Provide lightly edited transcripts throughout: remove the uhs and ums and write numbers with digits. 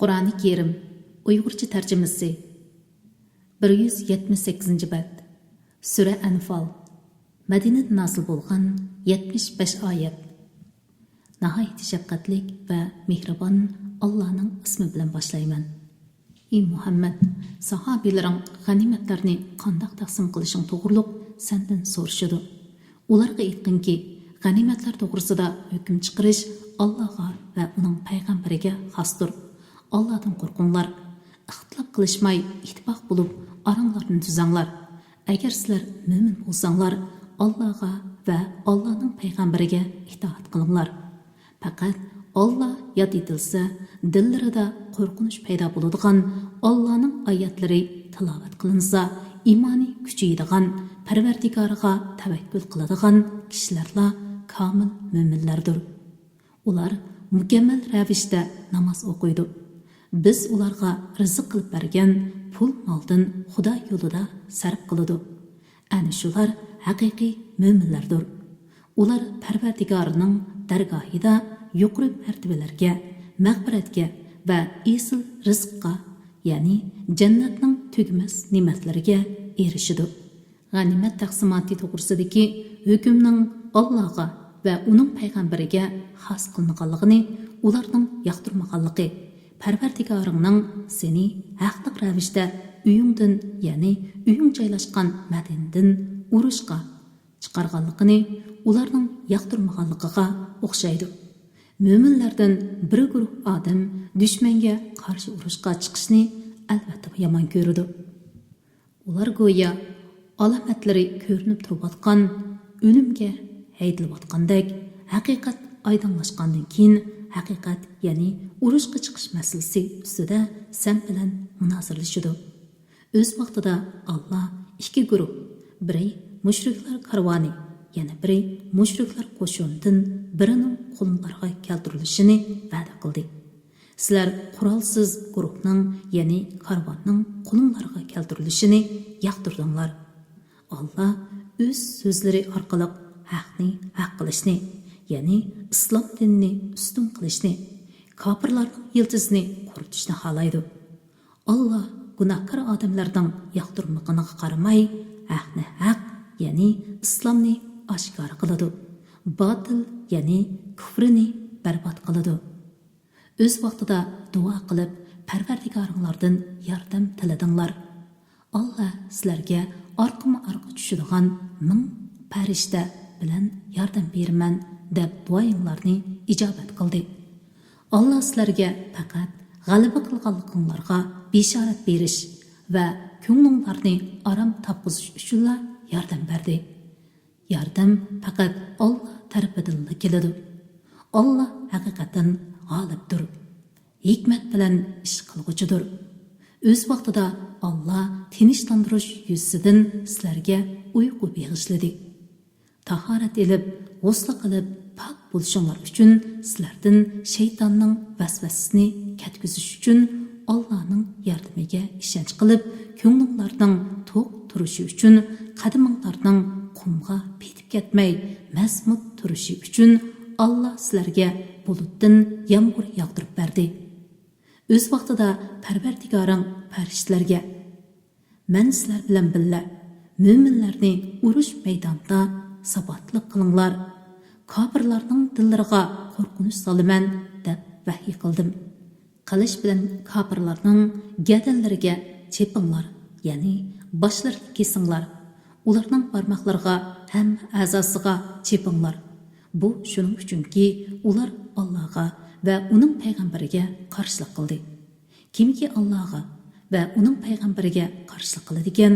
Qur'oni Kerim Uyg'urcha tarjimasi 178 bab. Sura Anfal. Madinada nozil bo'lgan 75 oyat. Nihoyat shafqatlik va mehribon Allohning ismi bilan boshlayman. Ey Muhammad, sahobilaring g'animatlarni qanday taqsim qilishing to'g'riliq sendan so'rashadi. Ularga aytqinki, g'animatlar to'g'risida hukm chiqarish Allohga va uning payg'ambariga xosdir. Allah'tan qo'rqinglar. İxtilof qilishmay ittifoq bo'lib oranglarni tuzanglar. Agar sizlar mo'min bo'lsanglar, Allohga va Allohning payg'ambariga itoat qilinglar. Faqat Alloh yod etilsa, dillarida qo'rqinish paydo bo'ladigan Allohning oyatlari tilovat qilinsa, iymoni kuchayadigan, Parvardigoriga tavakkul qiladigan kishilarla komil mo'minlardir. Ular mukammal ravishda namoz o'qiydi. Biz ularga rizq qilib bergan pul moldan Xudo yo'lida sarf qiladi. Ana shular haqiqiy mo'minlardir. Ular Parvardigorining dargohida yuqori martabalarga, mag'firatga va esil rizqqa, ya'ni jannatning tugmas ne'matlariga erishadi. G'animat taqsimoti to'g'risidagi hukmning Allohga va uning payg'ambariga xos qilinganligini ularning yoqtirmaganligi, Parvardigoringning seni haqliq ravishda uyingdan, ya'ni uying joylashgan Madinadan urushga chiqarganligini ularning yoqtirmaganligiga o'xshaydi. Mo'minlardan bir guruh odam dushmanga qarshi urushga chiqishni albatta yomon ko'radi. Ular go'yo alomatlari ko'rinib turayotgan o'limga haydilayotgandek, haqiqat oydinlashgandan keyin haqiqat, ya'ni urushga chiqish masalasi ustida sen bilan munozirlashadi. O'z vaqtida Alloh ikki guruh, biri mushriklar karvoni, yana biri mushriklar qo'shunidan birining qo'llarga keltirilishini va'da qildi. Sizlar qurolsiz guruhning, ya'ni karvonning qo'llarga keltirilishini yoqtirdinglar. Alloh o'z so'zlari orqali haqni haq qilishni, ya'ni islom dinini ustun qilishni, kofirlarning yiltizini quritishni xohlaydi. Alloh gunohkor odamlarning yoqtirmaganiga qaramay, haqni haq, ya'ni islomni oshkor qiladi. Botil, ya'ni kufrini barbod qiladi. O'z vaqtida duo qilib, Parvardigoringlardan yordam tiladinglar. Alloh sizlarga orqama-orqa tushadigan ming farishta bilan yordam beraman deb duoyinglarni ijobat qildi. Alloh sizlarga faqat g'alaba qilganliginglarga bishorat berish va ko'nglinglarni orom topqizish uchun yordam berdi. Yordam faqat Alloh tarafidan keladi. Alloh haqiqatan g'olibdir, hikmat bilan ish qilguchidir. O'z vaqtida Alloh tinchlantirish yuzidan sizlarga uyqu beg'ishladi. Tahorat elib, g'usl qilib, pok bo'lishinglar uchun sizlardan shaytonning vasvasasini ketkizish uchun Allohning yordamiga ishonch qilib, ko'nglinglarning to'q turishi uchun, qadaminglarning qumga petib ketmay, masmut turishi uchun Alloh sizlarga bulutdan yomg'ir yog'dirib berdi. O'z vaqtida Parvardigoring farishtalarga: "Men sizlar bilan birga mo'minlarni urush maydonida sabotlik qilinglar, kofirlarning dillariga qo'rqinish soliman" deb vahiy qildim. Qilish bilan kofirlarning gadallariga chepinglar, ya'ni boshlarini kesinglar. Ularning barmoqlariga ham a'zosiga chepinglar. Bu shuning uchunki ular Allohga va uning payg'ambariga qarshilik qildi. Kimki Allohga va uning payg'ambariga qarshilik qiladigan,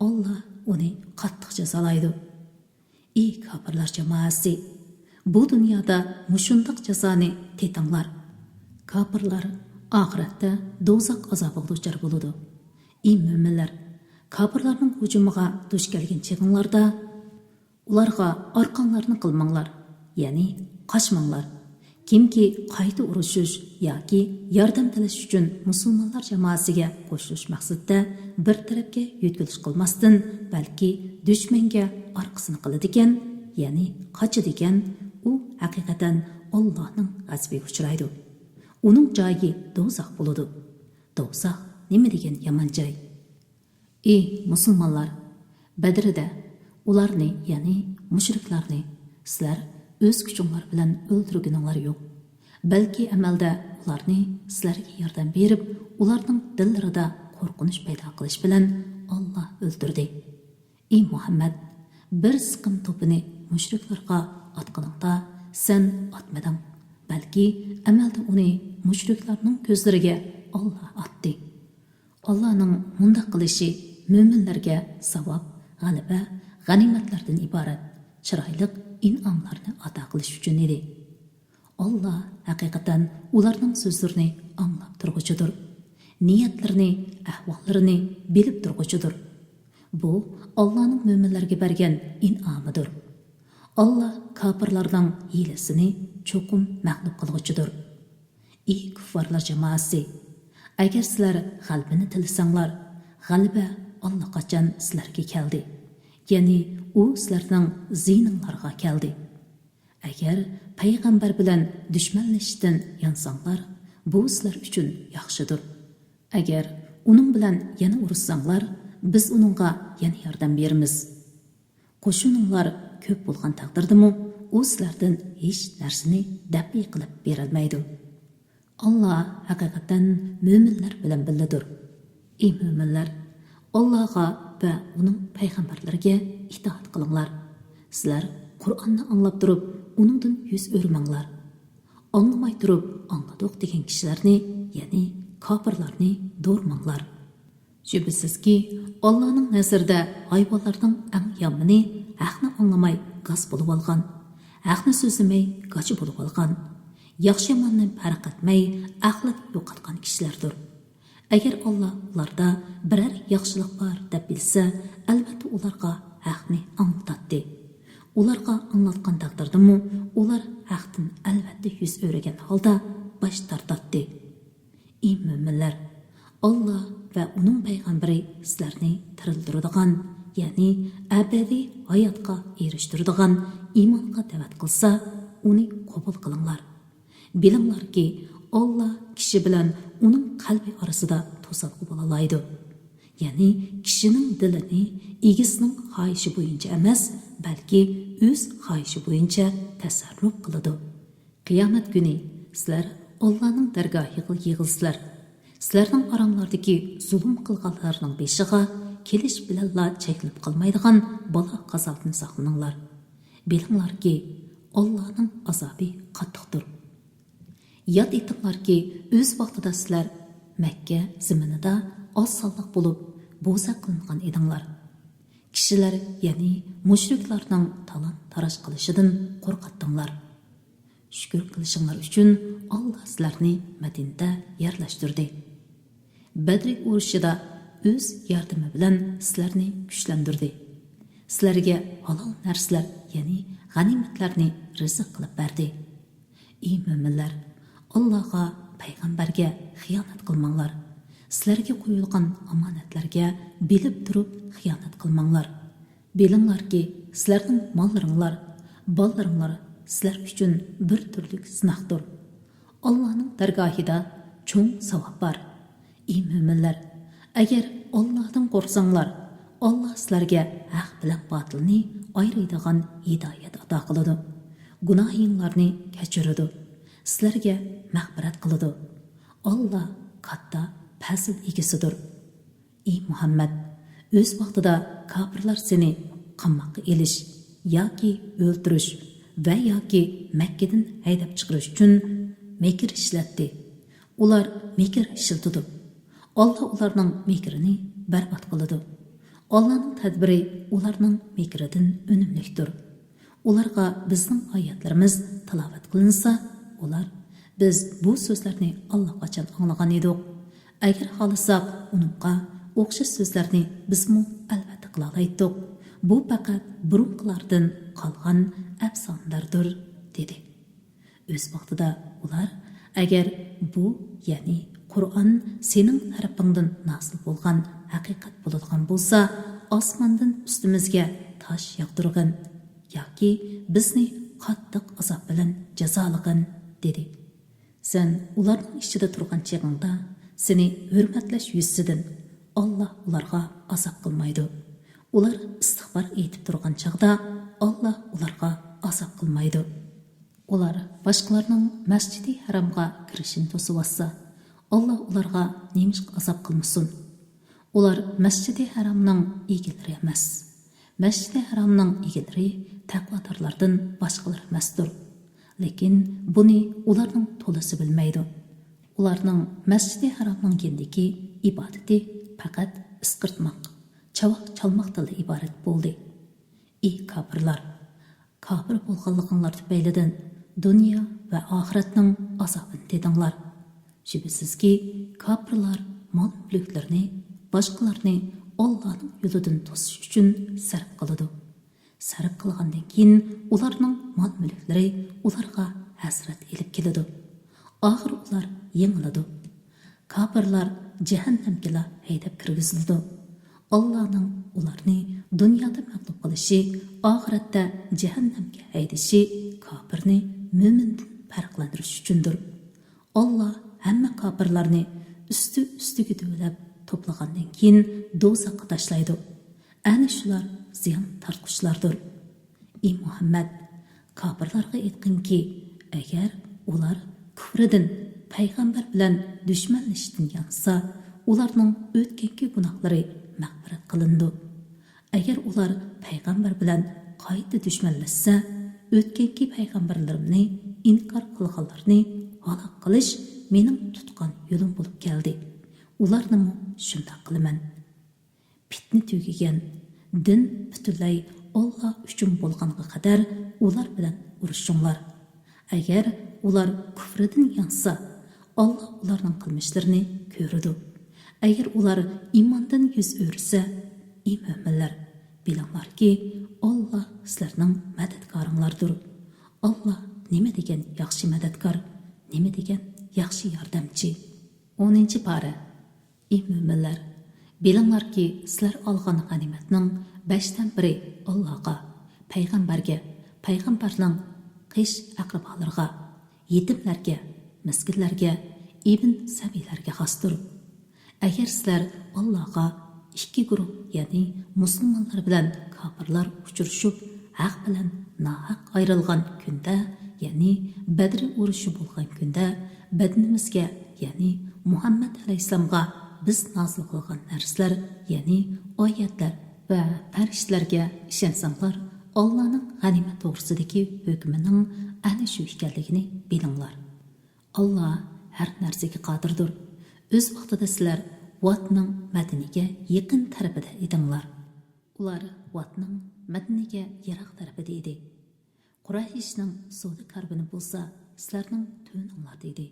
Alloh uni qattiq jazolaydi. Ey kofirlar jamoasi, bu dunyoda mushundoq jazoni tetinglar. Kofirlar oxiratda do'zax azobiga duchor bo'ladi. Ey mo'minlar, kofirlarning hujumiga duch kelgan cheg'inglarda ularga orqanglarni qilmanglar, ya'ni qochmanglar. Kimki qayta urushish yoki yordam tilash uchun musulmonlar jamoasiga qo'shilish maqsadida bir tarafga yo'tkilish qilmasdan, balki dushmanga orqasini qiladigan, ya'ni qochadigan, u haqiqatan Allohning g'azabiga uchraydi. uning joyi do'zax bo'ladi. Do'zax nima degan yomon joy? Ey musulmonlar, Badrda ularni, ya'ni mushriklarni sizlar o'z kuchinglar bilan o'ldirganinglar yo'q. Balki amalda ularni sizlarga yordam berib, ularning dillarida qo'rqinish paydo qilish bilan Alloh o'ldirdi. Ey Muhammad, bir siqim to'pini mushriklarga atqaningda sen atmading, balki amalda uni mushriklarning ko'zlariga Alloh atdi. Allohning bunday qilishi mo'minlarga savob, g'alaba, g'animatlardan iborat chiroyli in'omlarni ato qilish uchun edi. Alloh haqiqatan ularning so'zlarini anglab turg'uchidir. Niyatlarini, ahvollarini bilib turg'uchidir. Bu Allohning mo'minlarga bergan in'omidir. Alloh kofirlarning hiylesini cho'qim mag'lub qilg'uchidir. Ey kuffarlar jamoasi, agar sizlar g'albini tilasanglar, g'alaba allaqachon sizlarga keldi. Ya'ni u sizlarning ziyninglarga keldi. Agar payg'ambar bilan dushmanlashishdan yansanglar, bu sizlar uchun yaxshidir. Agar uning bilan yana urushsanglar, biz uningga yana yordam beramiz. Qo'shininglar ko'p bo'lgan taqdirdami, u sizlardan hech narsani dafi qilib berolmaydi. Alloh haqiqatan mo'minlar bilan birgadir. Ey mo'minlar, Allohga va uning payg'ambarlariga itoat qilinglar. Sizlar Qur'onni anglab turib, uningdan yuz o'rmanglar. Anglamay turib, angladik degan kishilarni, ya'ni kofirlarni do'rmanglar. Shubhisizki, Allohning nazarida hayvonlarning eng yomoni haqni anglamay g'as bo'lib olgan, haqni so'zlamay gachi bo'lib olgan, yaxshi yomondan farq etmay aqlini yo'qotgan kishilardir. Agar Alloh ularda biror yaxshilik bor deb bilsa, albatta ularga haqni anglatadi. Ularga anglatgan taqdirdami, ular haqdan albatta yuz o'ragan holda bosh tortadi. Ey mo'minlar, Alloh va uning payg'ambari sizlarni tirildiradigan, ya'ni abadiy hayotga erishtiradigan iymonga da'vat qilsa, uni qabul qilinglar. Bilinglarki, Alloh kishi bilan uning qalbi orasida to'siq bo'la oladi. Ya'ni kishining dilini egisining xohishi bo'yicha emas, balki o'z xohishi bo'yicha tasarruf qiladi. Qiyomat kuni sizlar Allohning dargohiga yig'ilsizlar. Sizlarning oranglardagi zulm qilganlarning beshiga kelish bilanla chekilib qolmaydigan balo qazobdan saqlaninglar. Bilinglarki, Allohning azobi qattiqdir. Yod etinglarki, o'z vaqtida sizlar Makka zaminida oz sonliq bo'lib bo'za qilingan edinglar. Kishilar, ya'ni mushriklarning talon taroj qilishidan qo'rqatdinglar. Shukr qilishinglar uchun Alloh sizlarni Madinada yerlashtirdi. Badr urushida o'z yordami bilan sizlarni kuchlantirdi. Sizlarga halol narsalar, ya'ni g'animatlarni rizq qilib berdi. Ey mo'minlar, Allohga, payg'ambarga xiyonat qilmanglar. Sizlarga qo'yilgan omonatlarga bilib turib xiyonat qilmanglar. Bilinglarki, sizlarning mollaringlar, bolalaringlar sizlar uchun bir turlik sinoqdir. Allohning dargohida cho'ng savob bor. Ey mo'minlar, agar Allohdan qo'rqsanglar, Alloh sizlarga haq bilan botilni ayiradigan hidoyat ato qiladi. Gunohinglarni kechiradi. Sizlarga mag'firat qiladi. Alloh katta fazl egasidir. Ey Muhammad, o'z vaqtida kofirlar seni qamoqqa elish yoki o'ldirish va yoki Makkadan haydab chiqarish uchun mekr ishlatdi. Ular mekr ishlatdi. Alloh ularning mekrini barbod qiladi. Allohning tadbiri ularning mekridan unumlidir. Ularga bizning oyatlarimiz tilovat qilinsa, ular biz bu so'zlarni Alloh qachon anglagan edik. Agar xohlasak, uningga o'xshash so'zlarni bizmi albatta qila oldik. Bu faqat burunqilardan qolgan afsonalardir, dedi. O'z vaqtida ular, agar bu, ya'ni Qur'on sening tarafingdan nasil bo'lgan haqiqat bo'ladigan bo'lsa, osmondan ustimizga tosh yog'dirgin yoki bizni qattiq azob bilan jazolagin, dedi. Sen ularning ichida turgan cheg'ingda seni hurmatlash yuzsidan Alloh ularga azob qilmaydi. Ular istig'for aytib turgan chaqda Alloh ularga azob qilmaydi. Ular boshqalarning masjidi haromga kirishini to'sib Alloh ularga nemish azob qilmasin. Ular masjidi haromning egilari emas. Masjidi haromning egilari taqvodorlardan boshqalar emasdir. Lekin buni ularning to'lisi bilmaydi. Ularning masjidi haromning kendiki ibodati faqat isqirtmoq, chavoq chalmoqdan iborat bo'ldi. Ey kofirlar, kofir bo'lganliginglar tufaylidan dunyo va oxiratning azobini dedinglar. Shubhasizki, kofirlar mol-mulklarni boshqalarni Allohning yo'lidan to'sish uchun sarf qiladi. Sarf qilgandan keyin ularning mol-mulklari ularga hasrat elib keladi. Oxir ular yengiladi. Kofirlar jahannamga haydab kirgiziladi. Allohning ularni dunyoda mag'lub qilishi, oxiratda jahannamga haydashi kofirni mo'mindan farqlantirish uchundir. Alloh hamma kofirlarni usti-ustiga to'lab to'plagandan keyin do'zaxga tashlaydi. Ana shular ziyon tortquchilardir. Ey Muhammad, kofirlarga aytqinki, agar ular kufridan payg'ambar bilan dushmanlashishdan yansa, ularning o'tgangi gunohlari mag'firat qilindi. Agar ular payg'ambar bilan qayta dushmanlashsa, o'tgangi payg'ambarlarimni inkor qilganlarni halok qilish mening tutgan yo'lim bo'lib keldi. Ularni shunday qilaman. Fitna tugagan, din butunlay Alloh uchun bo'lganiga qadar ular bilan urushinglar. Agar ular kufridan yansa, Alloh ularning qilmishlarini ko'radi. Agar ular iymondan yuz o'rsa, ey mo'minlar, bilinglarki, Alloh sizlarning madadkoringlardir. Alloh nima degan yaxshi madadkor, nima degan yaxshi yordamchi. 10-pora. Ey mo'minlar, bilinglarki, sizlar olgan g'animatning 5dan biri Allohga, payg'ambarga, payg'ambarning qish aqrabolarga, yetimlarga, miskinlarga, ibn sabiylarga xosdir. Agar sizlar Allohga ikki guruh, ya'ni musulmonlar bilan kofirlar uchrashib, haq bilan nohaq ayrilgan kunda, ya'ni Badr urushi bo'lgan kunda, badnimizga, ya'ni Muhammad alayhisalomga biz nozil qilgan narsalar, ya'ni oyatlar va farishtalarga ishonsanglar, Allohning g'animat to'g'risidagi hukmining ana shu ekanligini bilinglar. Alloh har narsaga qodirdir. O'z vaqtida sizlar Vatning Madinaga yaqin tarafida edinglar. Ular Vatning Madinaga yiroq tarafida edi. Qurayshning savdo karbini bo'lsa, sizlarning to'ninglarda edi.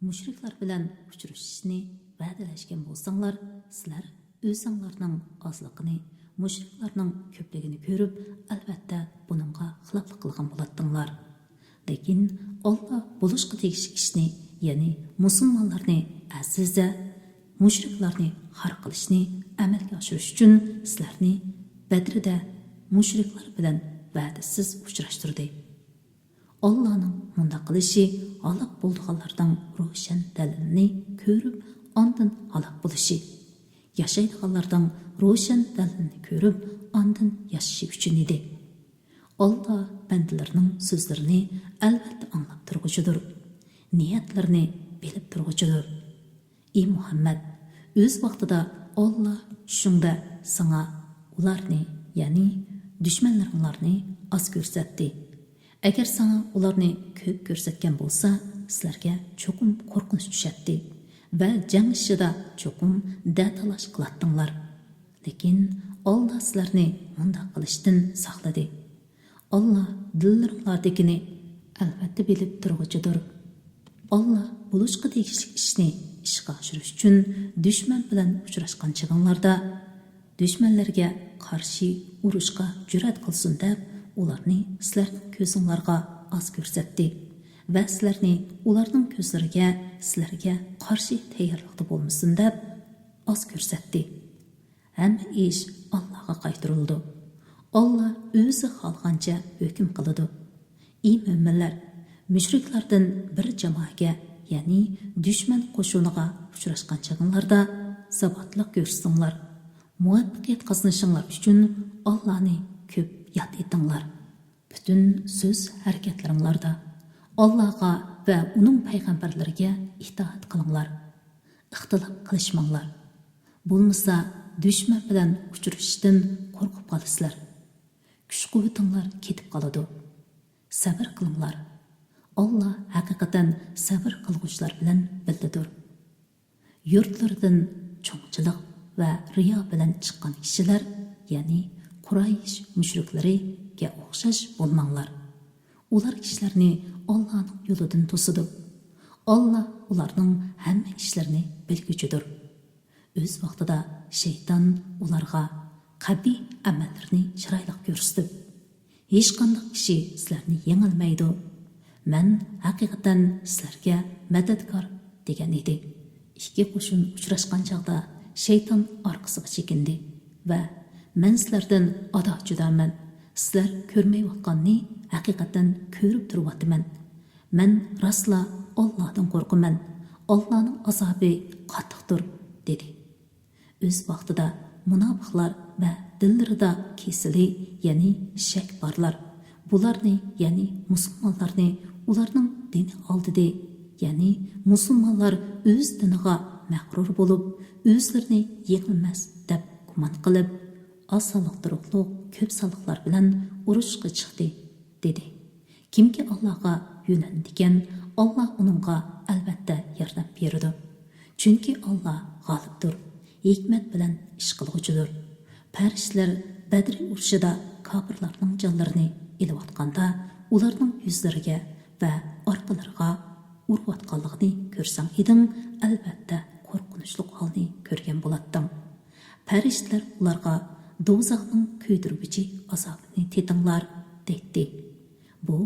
Mushriklar bilan uchrashishni va'dalashgan bo'lsanglar, sizlar o'zinglarning ozligini, mushriklarning ko'pligini ko'rib, albatta buningga xiloflik qilgan bo'lardinglar. Lekin Alloh bo'lishga tegishli ishni, ya'ni musulmonlarni azizza, mushriklarni xor qilishni amalga oshirish uchun sizlarni Badrda mushriklar bilan va'dasiz uchrashtirdi. Allohning bunda qilishi halok bo'lganlardan ro'shan dalilini ko'rib, ondan halok bo'lishi, yashaydiganlardan ro'shan dalilini ko'rib, ondan yashashi uchun edi. Alloh bandalarining so'zlarini albatta anglab turguchidir. Niyatlarini bilib turguchidir. Ey Muhammad, o'z vaqtida Alloh shunda sana ularni, ya'ni dushmanlaringlarni oz ko'rsatdi. Agar sana ularni ko'p ko'rsatgan bo'lsa, sizlarga cho'qim qo'rqinch tushadi va jang ishida cho'qim datalash qilatdinglar. Lekin Alloh sizlarni bunday qilishdan saqladi. Alloh dillaringlardagini albatta bilib turguchidir. Alloh bo'lishga tegishli ishni ishga oshirish uchun dushman bilan uchrashgan chig'inglarda dushmanlarga qarshi urushga jur'at qilsin deb ularni sizlarning ko'zinglarga oz ko'rsatdi va sizlarni ularning ko'zlariga sizlarga qarshi tayyorlikda bo'lmasin deb oz ko'rsatdi. Hamma ish Allohga qaytarildi. Alloh o'zi xohlagancha hukm qiladi. Ey mo'minlar, müşriklardan bir jamoaga, ya'ni dushman qo'shuniga uchrashgan chaqinglarda sabotlik ko'rsatinglar. Muvaffaqiyat qozonishinglar uchun Allohni ko'p yod etinglar. Butun so'z harakatlaringlarda Allohga va uning payg'ambarlariga itoat qilinglar. Ixtilof qilishmanglar. Bo'lmasa dushman bilan uchrashishdan qo'rqib qolasizlar. Kuch-quvvatinglar ketib qoladi. Sabr qilinglar. Allah haqiqatan sabr qilguvchilar bilan birgadir. Yurtlardan cho'ngchilik va riyo bilan chiqqan kishilar, ya'ni Quraysh mushriklariga o'xshash bo'lmanglar. Ular kishilarni Allohning yo'lidan to'sidi. Allah ularning hamma ishlarini bilguchidir. O'z vaqtida shayton ularga qabih amallarni chiroyli ko'rsatib, hech qanday kishi sizlarni yengolmaydi. Men haqiqatan sizlarga madadkor degan edi. Ikki qo'shin uchrashgan chaqda shayton orqasiga chekindi va men sizlardan ado judaman. Sizlar ko'rmayotganni haqiqatan ko'rib turibman. Men rasla Allohdan qo'rqaman. Allohning azobi qattiqdir dedi. O'z vaqtida munofiqlar va dillarida kesili, ya'ni shak borlar. Bularni, ya'ni musulmonlarni ularning dini oldida, ya'ni musulmonlar o'z diniga mag'rur bo'lib, o'zlarini yengilmas deb gumon qilib, osonlik turuqliq ko'p sonliqlar bilan urushga chiqdi dedi. Kimki Allohga yo'naladigan, Alloh uningga albatta yordam beradi. Chunki Alloh g'olibdir, hikmat bilan ish qilguchidir. Farishtalar Badr urushida kofirlarning jonlarini ilayotganda ularning yuzlariga va orqalariga urayotganligini ko'rsang eding, albatta qo'rqinchli holni ko'rgan bo'larding. Farishtalar ularga do'zaxning kuydirguchi azobini tetinglar dedi. Bu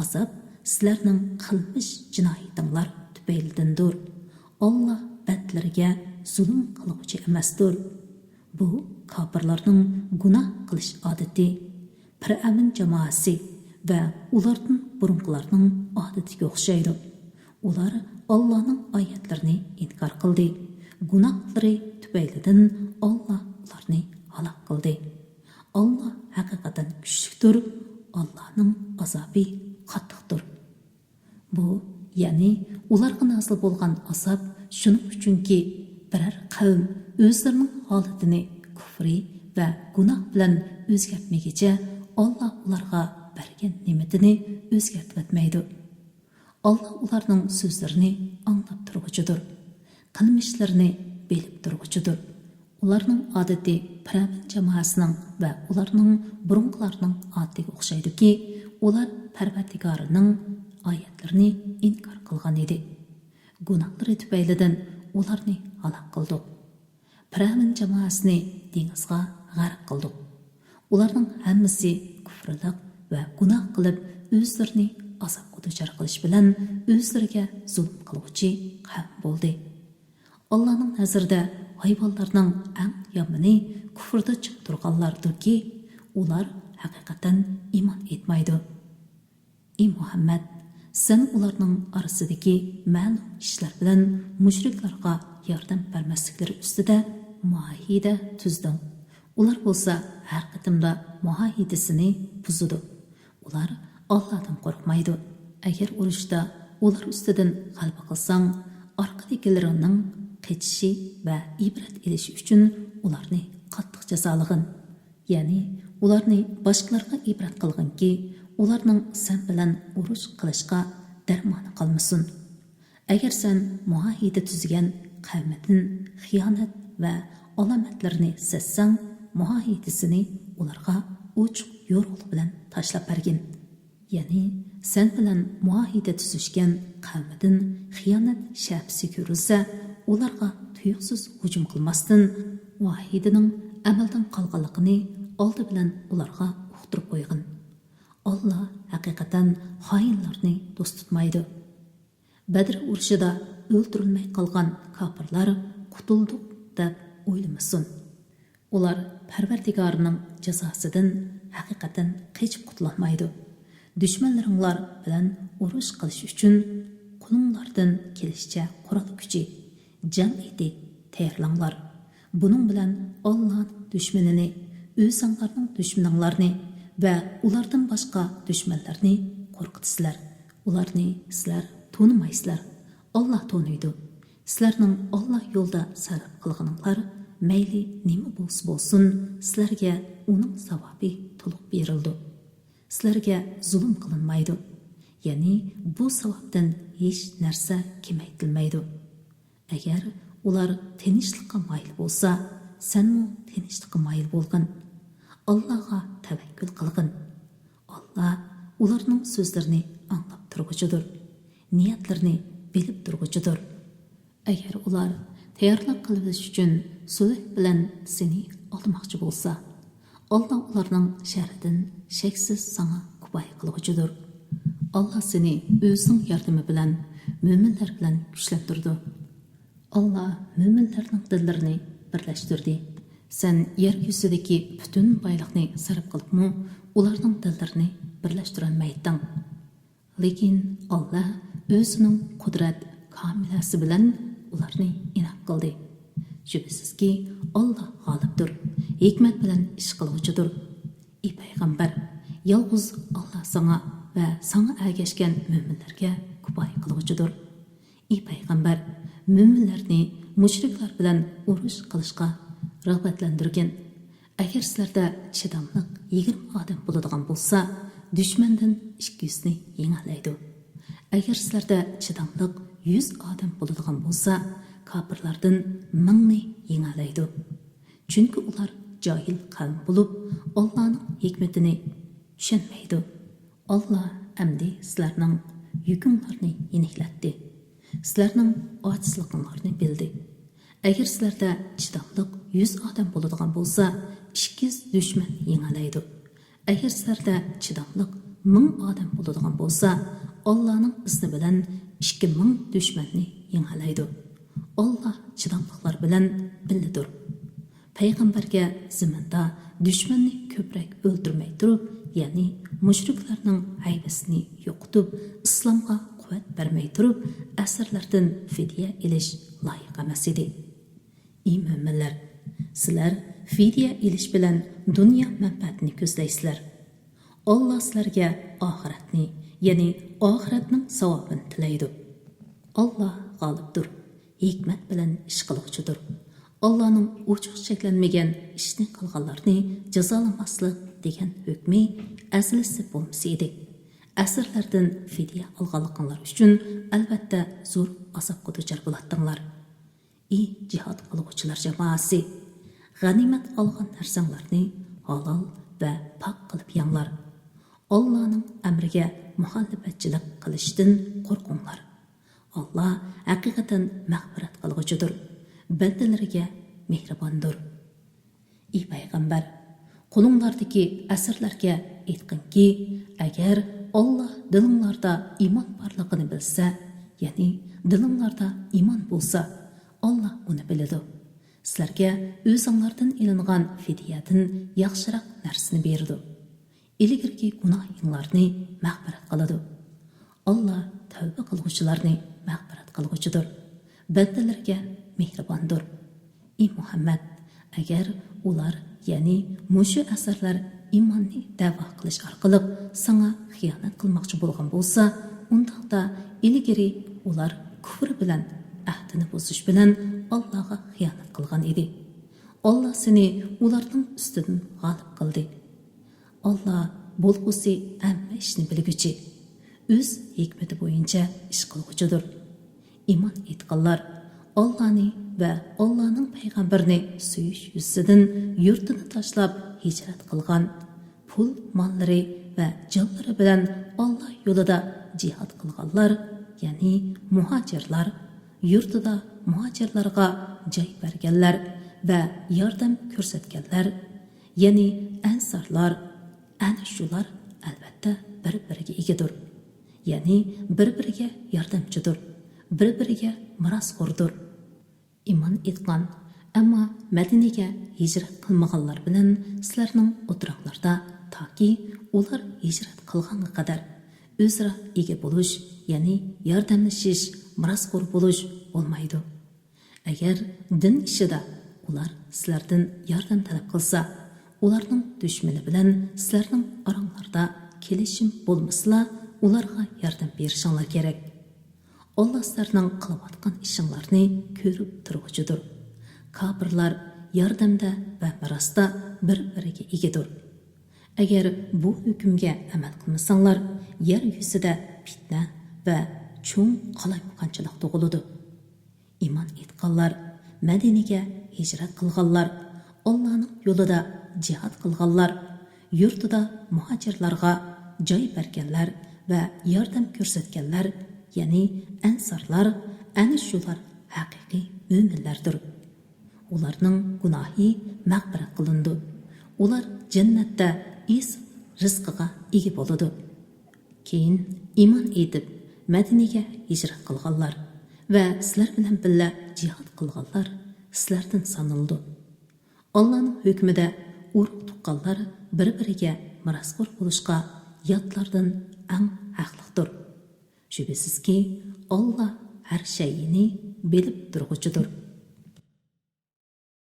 azob sizlarning qilmish jinoyatinglar tufaylidandir. Alloh bandlariga zulm qiluvchi emasdir. Bu kofirlarning gunoh qilish odati, Fir'avn jamoasi va ularning burunqilarning odatiga o'xshaydi. Ular Allohning oyatlarini inkor qildi. Gunohlari tufaylidan Alloh ularni halok qildi. Alloh haqiqatan kuchlidir. Allohning azobi qattiqdir. Bu, ya'ni ularga nazil bo'lgan azob shuning uchunki biror qavm o'zlarining holatini kufri va gunoh bilan o'zgartmagicha Alloh ularga bergan ne'matini o'zgartib etmaydi. Alloh ularning so'zlarini anglab turguchidir. Qilmishlarini bilib turguchidir. Ularning odati Fir'avn jamoasining va ularning burunqilarining odatiga o'xshaydiki, ular Parvardigorining oyatlarini inkor qilgan edi. Gunohlari tufaylidan ularni halok qildik. Fir'avn jamoasini dengizga g'arq qildik. Ularning hammasi kufrlik va gunoh qilib, o'zlarini azobga duchor qilish bilan o'zlariga zulm qiluvchi qavm bo'ldi. Allohning nazarida hayvonlarning eng yomoni kufrda chiqib turganlardirki, ular haqiqatan iymon etmaydi. Ey Muhammad, sen ularning orasidagi ma'lum ishlar bilan mushriklarga yordam bermasliklari ustida muahida tuzding. Ular bo'lsa har qatimda muahidasini buzadi. Ular Allohdan qo'rqmaydi. Agar urushda ular ustidan g'alaba qilsang, orqadagilarining qechishi va ibrat elishi uchun ularni qattiq jazolig'in. Ya'ni ularni boshqalarga ibrat qilginki, ularning sen bilan urush qilishga darmoni qolmasin. Agar sen muahida tuzgan qavmidin xiyonat va alomatlarini sezsang, muahidasini ularga ochiq yo'l bilan tashlab bergin. Ya'ni sen bilan muahida tuzishgan qavmidin xiyonat shapsi ko'rilsa, ularga tuyuqsiz hujum qilmasdan muahidaning amaldan qolganligini oldi bilan ularga uqtirib qo'ygin. Alloh haqiqatan xoinlarni do'st tutmaydi. Badr urushida o'ldirilmay qolgan kofirlar qutuldik deb o'ylamasin. Ular Parvardigorining jazosidan haqiqatan qechib qutulolmaydi. Dushmanlaringlar bilan urush qilish uchun qo'linglardan kelishicha qurol kuchi, jon eti tayyorlanglar. Buning bilan Alloh dushmanini, o'zinglarning dushmaninglarni va ulardan boshqa dushmanlarni qo'rqitasizlar. Ularni sizlar tonimaysizlar. Alloh toniydi. Sizlarning Alloh yo'lda sarf qilganinglar mayli nima bo'lsin, sizlarga uning savobi to'liq berildi. Sizlarga zulm qilinmaydi. Ya'ni bu savobdan hech narsa kamaytirilmaydi. Agar ular tinchlikqa mayil bo'lsa, senmi tinchlikqa mayil bo'lgin. Allohga tavakkul qilgin. Alloh ularning so'zlarini anglab turguchidir. Niyatlarini bilib turguchidir. Agar ular tayyorlik qilish uchun sulh bilan seni olmoqchi bo'lsa, Alloh ularning sharidan shaksiz sana kifoya qilguchidir. Alloh seni o'zining yordami bilan mo'minlar bilan kuchlantirdi. Alloh mo'minlarning dillarini birlashtirdi. Sen yer yuzidagi butun boylikni sarf qilibmi, ularning dillarini birlashtira olmayding. Lekin Alloh o'zining qudrat kamilasi bilan ularni inoq qildi. Shubhasizki, Alloh g'olibdir, hikmat bilan ish qiluvchidir. Ey payg'ambar, yolg'iz Alloh sana va sana ergashgan mo'minlarga kifoya qiluvchidir. Ey payg'ambar, mo'minlarni mushriklar bilan urush qilishga rag'batlantirgan. Agar sizlarda chidamliq 20 odam bo'ladigan bo'lsa, dushmandan 200 ni yengalaydi. Agar sizlarda chidamliq 100 odam bo'ladigan bo'lsa, kofirlardan 1000 ni yengalaydi. Chunki ular jahil qavm bo'lib, Allohning hikmatini tushunmaydi. Alloh amdi sizlarning yukinglarni yeniklatdi. Sizlarning ojizliklaringizni bildi. Agar sizlarda chidamliq 100 odam bo'ladigan bo'lsa, 200 dushman yengalaydi. Agar sizlarda chidamliq 1000 odam bo'ladigan bo'lsa, Allohning izni bilan 2000 dushmanni yengalaydi. Alloh chidamliqlar bilan billidir. Payg'ambarga zaminda dushmanni ko'proq o'ldirmay turib, ya'ni mushriklarning haybasini yo'qotib, islomga quvvat bermay turib, asrlardan fidya elish loyiq emas edi. Ey mo'minlar, sizlar fidya elish bilan dunyo manfaatini ko'zlaysizlar. Alloh sizlarga oxiratni, ya'ni oxiratning savobini tilaydi. Alloh g'olibdir, hikmat bilan ish qiluvchidir. Allohning ochiq cheklanmagan ishni qilganlarni jazolamaslik degan hukmi aslisi bo'lmasa edi. Asrlardan fidya olganliklarinlar uchun albatta zo'r azobga duchor bo'ladinglar. Ey jihad qiluvchilar jamoasi, g'animat olgan narsanglarni halol va pok qilib yanglar. Allohning amriga muxolifatchilik qilishdan qo'rqinglar. Alloh haqiqatan mag'firat qilguchidir, bandalariga mehribondir. Ey payg'ambar, qo'linglardagi asirlarga aytqinki, agar Alloh dilinglarda iymon borligini bilsa, ya'ni dilinglarda iymon bo'lsa, Alloh uni biladi. Sizlarga o'zinglardan ilingan fidyadan yaxshiroq narsani berdi. Ilgirki gunohinglarni mag'firat qiladi. Alloh tavba qilguvchilarni mag'firat qilguchidir, bandalarga mehribondir. Ey Muhammad, agar ular, ya'ni mushu asarlar iymonni da'vo qilish orqali sana xiyonat qilmoqchi bo'lgan bo'lsa, undaqda ilgari ular kufr bilan ahdini buzish bilan Allohga xiyonat qilgan edi. Alloh seni ularning ustidan g'olib qildi. Alloh bo'lg'usi hamma ishni bilguchi, o'z hikmati bo'yicha ish qilguchidir. Iymon etganlar Allohni va Allohning payg'ambarini suyish yuzidan yurtini tashlab hijrat qilgan, pul, mollari va jonlari bilan Alloh yo'lida jihad qilganlar, ya'ni muhojirlar, yurtida muhojirlarga joy berganlar va yordam ko'rsatganlar, ya'ni ansorlar, ana shular albatta bir-biriga egidir. Ya'ni bir-biriga yordamchidir, bir-biriga mirosxo'rdir. Iymon etgan, ammo Madinaga hijrat qilmaganlar bilan sizlarning o'tiraqlarda toki ular hijrat qilganga qadar o'zaro ega bo'lish, ya'ni yordamlashish, mirosxo'r bo'lish bo'lmaydi. Agar din ishida ular sizlardan yordam talab qilsa, ularning dushmani bilan sizlarning oranglarda kelishim bo'lmasa, ularga yordam berishinglar kerak. Allah sizlarning qilayotgan ishinglarni ko'rib turguchidir. Kafirlar yordamda va mirosda bir-biriga egadir. Agar bu hukmga amal qilmasanglar, yer yuzida fitna va cho'ng qalayqanchilik tug'iladi. Iymon etganlar, Madinaga hijrat qilganlar, Allohning yo'lida jihad qilganlar, yurtida muhojirlarga joy berganlar va yordam ko'rsatganlar, ya'ni ansarlar, ana shular haqiqiy mo'minlardir. Ularning gunohi mag'firat qilindi. Ular jannatda rizqiga ega bo'ladi. Keyin iymon etib Madinaga hijrat qilganlar va sizlar bilan birga jihad qilganlar sizlardan sanaldi. Allohning hukmida urug' tuqqanlar bir-biriga mirosxo'r bo'lishga yotlardan eng haqliqdir. Shubhasizki, Alloh har shayni bilib turguchidir.